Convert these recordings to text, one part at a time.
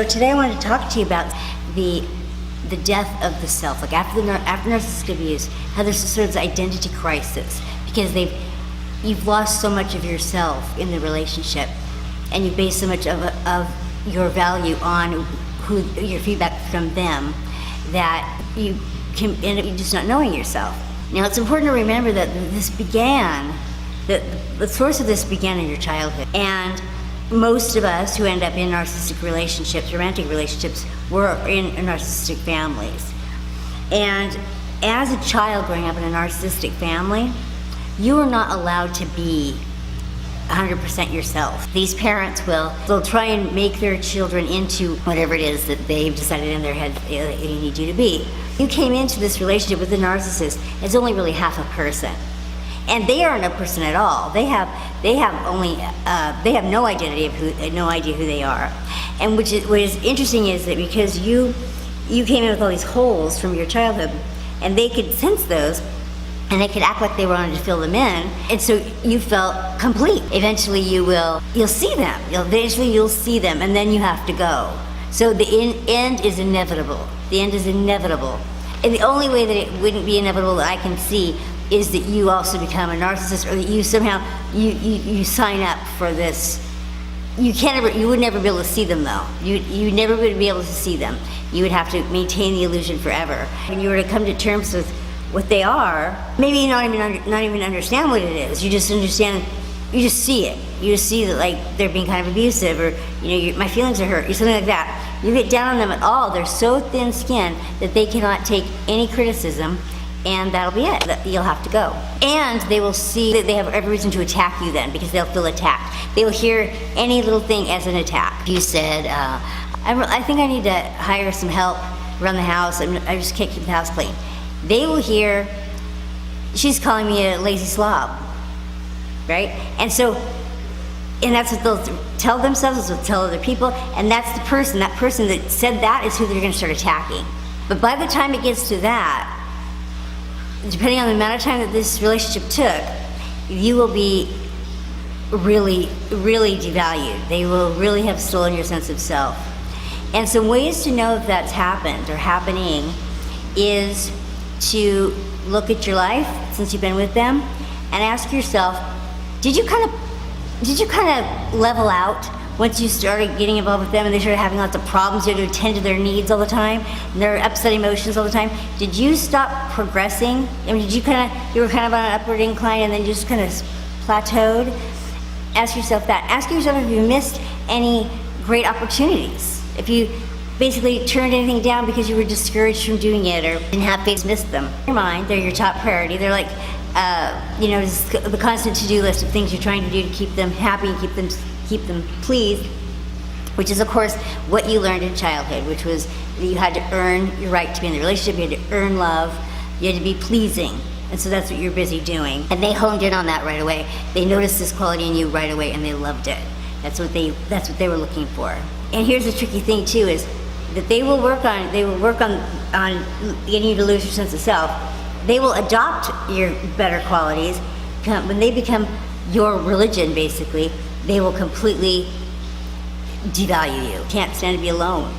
So today I wanted to talk to you about the death of the self. Like after narcissistic abuse, how there's this sort of identity crisis because you've lost so much of yourself in the relationship, and you base so much of your value on your feedback from them that you can end up just not knowing yourself. Now it's important to remember that the source of this began in your childhood, and most of us who end up in narcissistic relationships, romantic relationships, were in narcissistic families. And as a child growing up in a narcissistic family, you are not allowed to be 100% yourself. These parents they'll try and make their children into whatever it is that they've decided in their head they need you to be. You came into this relationship with a narcissist as only really half a person. And they aren't a person at all. They have no identity no idea who they are. And what is interesting is that because you came in with all these holes from your childhood, and they could sense those, and they could act like they wanted to fill them in, and so you felt complete. Eventually you'll see them. You'll see them, and then you have to go. So the end is inevitable. The end is inevitable. And the only way that it wouldn't be inevitable that I can see is that you also become a narcissist, or that you somehow you sign up for this. You would never be able to see them though. You never would be able to see them. You would have to maintain the illusion forever. When you were to come to terms with what they are, maybe you not even understand what it is. You just understand. You just see it. You just see that like they're being kind of abusive, or my feelings are hurt, or something like that. You get down on them at all. They're so thin-skinned that they cannot take any criticism. And that'll be it. You'll have to go. And they will see that they have every reason to attack you then, because they'll feel attacked. They will hear any little thing as an attack. You said, I think I need to hire some help around the house. I just can't keep the house clean. They will hear, she's calling me a lazy slob, right? And that's what they'll tell themselves, that's what they'll tell other people, and that's that person that said that is who they're gonna start attacking. But by the time it gets to that, depending on the amount of time that this relationship took, you will be really, really devalued. They will really have stolen your sense of self. And some ways to know if that's happened or happening is to look at your life since you've been with them and ask yourself, did you kind of level out once you started getting involved with them and they started having lots of problems? You had to attend to their needs all the time, and their upset emotions all the time. Did you stop progressing? I mean, you were kind of on an upward incline and then just kind of plateaued? Ask yourself that. Ask yourself if you missed any great opportunities. If you basically turned anything down because you were discouraged from doing it or didn't have faith, missed them. In your mind, they're your top priority. They're like, the constant to-do list of things you're trying to do to keep them happy and keep them pleased, which is of course what you learned in childhood, which was that you had to earn your right to be in the relationship, you had to earn love, you had to be pleasing, and so that's what you're busy doing. And they honed in on that right away. They noticed this quality in you right away, and they loved it. That's what they were looking for. And here's the tricky thing too, is that they will work on getting you to lose your sense of self. They will adopt your better qualities. When they become your religion, basically, they will completely devalue you. You can't stand to be alone.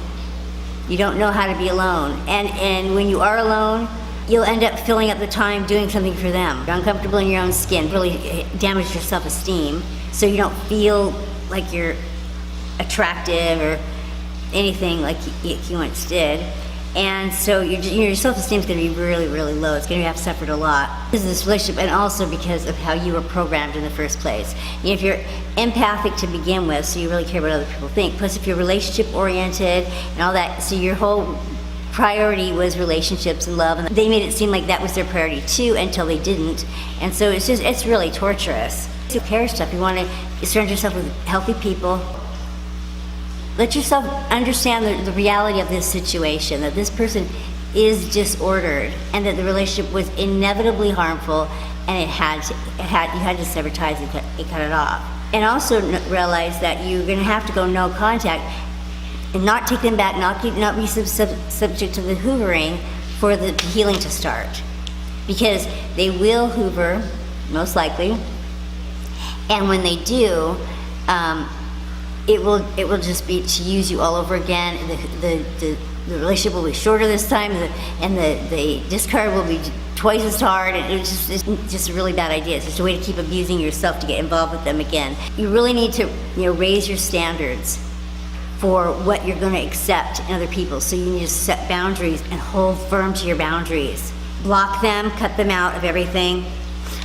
You don't know how to be alone. And when you are alone, you'll end up filling up the time doing something for them. You're uncomfortable in your own skin, really damage your self-esteem, so you don't feel like you're attractive or anything like you once did. And so your self-esteem is going to be really, really low. It's going to have suffered a lot because of this relationship, and also because of how you were programmed in the first place. If you're empathic to begin with, so you really care what other people think, plus if you're relationship-oriented and all that, so your whole priority was relationships and love, and they made it seem like that was their priority too until they didn't. And so it's really torturous. You care stuff. You want to surround yourself with healthy people. Let yourself understand the reality of this situation, that this person is disordered and that the relationship was inevitably harmful, and you had to sever ties and cut it off. And also realize that you're going to have to go no contact and not take them back, not be subject to the hoovering for the healing to start. Because they will hoover, most likely, and when they do, it will just be to use you all over again. The relationship will be shorter this time, and the discard will be twice as hard, and it's just a really bad idea. It's just a way to keep abusing yourself to get involved with them again. You really need to, raise your standards for what you're going to accept in other people. So you need to set boundaries and hold firm to your boundaries. Block them, cut them out of everything,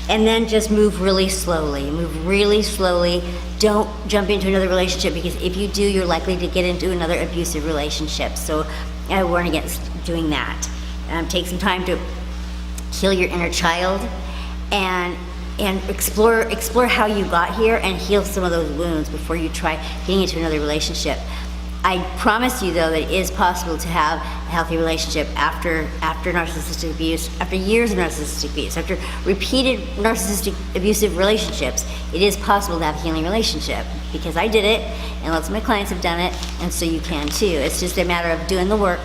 and then just move really slowly. Move really slowly. Don't jump into another relationship, because if you do, you're likely to get into another abusive relationship. So I warn against doing that. Take some time to heal your inner child and explore how you got here and heal some of those wounds before you try getting into another relationship. I promise you, though, that it is possible to have a healthy relationship after narcissistic abuse, after years of narcissistic abuse, after repeated narcissistic abusive relationships. It is possible to have a healing relationship, because I did it, and lots of my clients have done it, and so you can too. It's just a matter of doing the work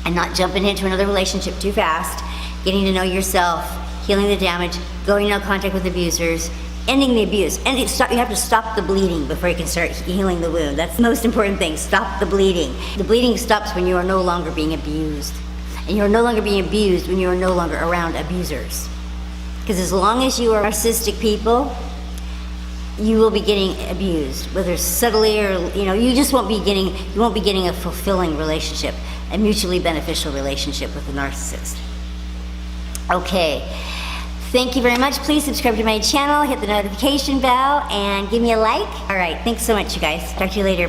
and not jumping into another relationship too fast, getting to know yourself, healing the damage, going into contact with abusers, ending the abuse. And you have to stop the bleeding before you can start healing the wound. That's the most important thing. Stop the bleeding. The bleeding stops when you are no longer being abused. And you are no longer being abused when you are no longer around abusers. Because as long as you are narcissistic people, you will be getting abused, whether subtly or, you just won't be getting a fulfilling relationship, a mutually beneficial relationship with a narcissist. Okay. Thank you very much. Please subscribe to my channel, hit the notification bell, and give me a like. All right, thanks so much, you guys. Talk to you later.